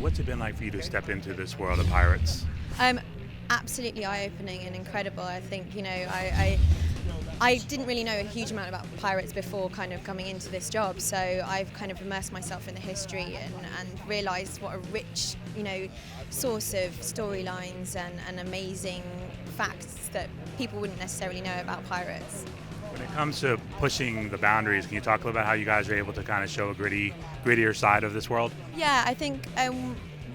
what's it been like for you to step into this world of pirates? Absolutely eye-opening and incredible. I think, I didn't really know a huge amount about pirates before kind of coming into this job, so I've kind of immersed myself in the history and realised what a rich, source of storylines and amazing facts that people wouldn't necessarily know about pirates. When it comes to pushing the boundaries, can you talk a little about how you guys are able to kind of show a grittier side of this world? Yeah, I think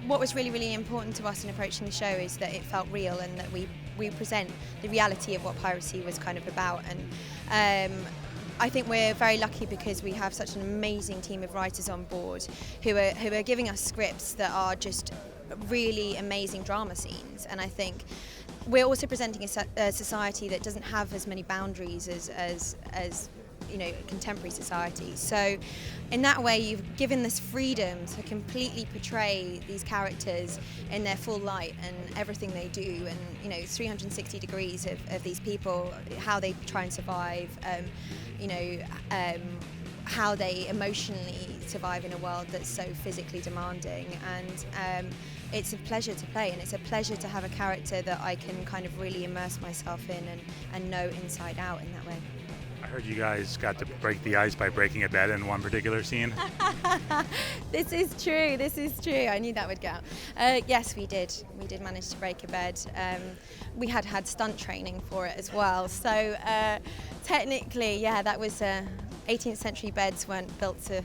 what was really, really important to us in approaching the show is that it felt real and that we present the reality of what piracy was kind of about. And I think we're very lucky because we have such an amazing team of writers on board who are giving us scripts that are just really amazing drama scenes. And I think we're also presenting a society that doesn't have as many boundaries as contemporary society. So in that way, you've given this freedom to completely portray these characters in their full light and everything they do, and 360 degrees of these people, how they try and survive, how they emotionally survive in a world that's so physically demanding. And it's a pleasure to play, and it's a pleasure to have a character that I can kind of really immerse myself in and know inside out in that way. I heard you guys got to break the ice by breaking a bed in one particular scene. This is true. I knew that would go out. Yes, we did manage to break a bed. We had stunt training for it as well. So technically, yeah, that was 18th century beds weren't built to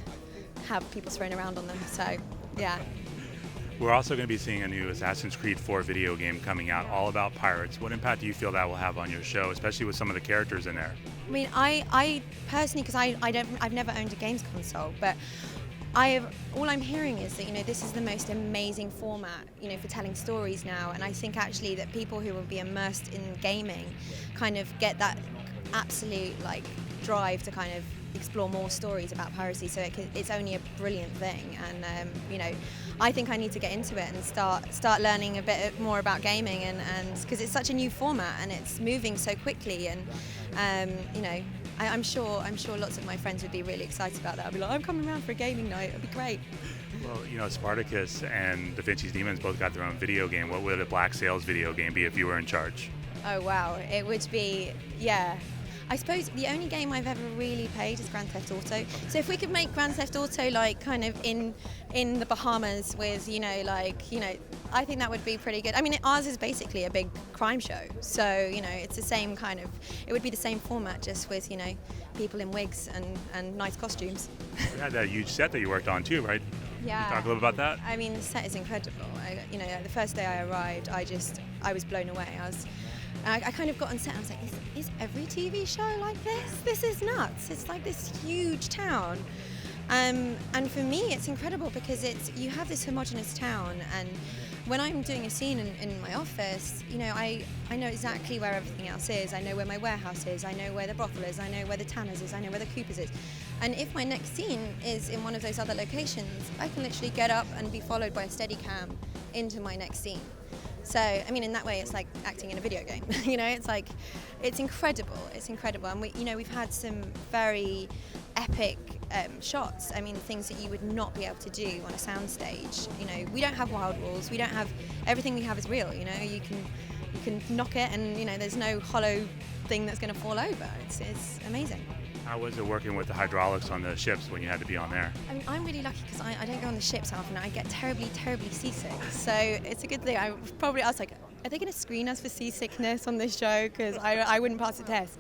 have people thrown around on them. So yeah. We're also going to be seeing a new Assassin's Creed 4 video game coming out, all about pirates. What impact do you feel that will have on your show, especially with some of the characters in there? I mean, I personally, because I've never owned a games console, but all I'm hearing is that this is the most amazing format for telling stories now, and I think actually that people who will be immersed in gaming kind of get that absolute drive to kind of explore more stories about piracy. So it's only a brilliant thing, and I think I need to get into it and start learning a bit more about gaming, and because it's such a new format and it's moving so quickly, and I'm sure lots of my friends would be really excited about that. I'd be like, I'm coming around for a gaming night. It'd be great. Well, Spartacus and Da Vinci's Demons both got their own video game. What would a Black Sails video game be if you were in charge? Oh wow, it would be, yeah. I suppose the only game I've ever really played is Grand Theft Auto. So if we could make Grand Theft Auto kind of in the Bahamas with, I think that would be pretty good. I mean, ours is basically a big crime show. So, it's the same kind of, it would be the same format just with, people in wigs and nice costumes. You had that huge set that you worked on too, right? Yeah. Can you talk a little about that? I mean, the set is incredible. The first day I arrived, I was blown away. I kind of got on set and I was like, is every TV show like this? This is nuts. It's like this huge town. And for me, it's incredible because you have this homogenous town, and when I'm doing a scene in my office, I know exactly where everything else is. I know where my warehouse is. I know where the brothel is. I know where the Tanners is. I know where the Coopers is. And if my next scene is in one of those other locations, I can literally get up and be followed by a steady cam into my next scene. So, I mean, in that way, it's like acting in a video game. It's incredible. It's incredible. And we've had some very epic shots. I mean, things that you would not be able to do on a soundstage. We don't have wild walls. We don't have, everything we have is real. You can knock it, and there's no hollow thing that's going to fall over. It's amazing. How was it working with the hydraulics on the ships when you had to be on there? I mean, I'm really lucky because I don't go on the ships often. I get terribly, terribly seasick. So it's a good thing. I was like, are they going to screen us for seasickness on this show? Because I wouldn't pass the test.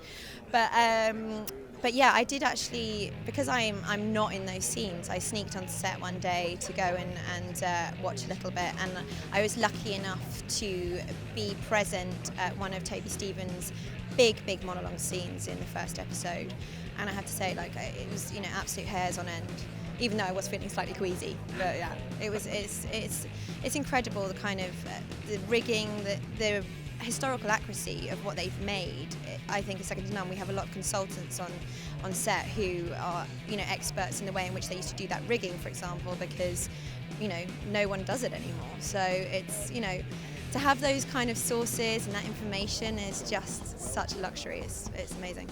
But yeah, I did actually, because I'm not in those scenes, I sneaked on set one day to go and watch a little bit, and I was lucky enough to be present at one of Toby Stevens' big monologue scenes in the first episode, and I have to say, it was absolute hairs on end, even though I was feeling slightly queasy. But yeah, it's incredible, the kind of the rigging, the historical accuracy of what they've made. I think is second to none. We have a lot of consultants on set who are experts in the way in which they used to do that rigging, for example, because no one does it anymore. So it's to have those kind of sources and that information is just such a luxury. It's amazing.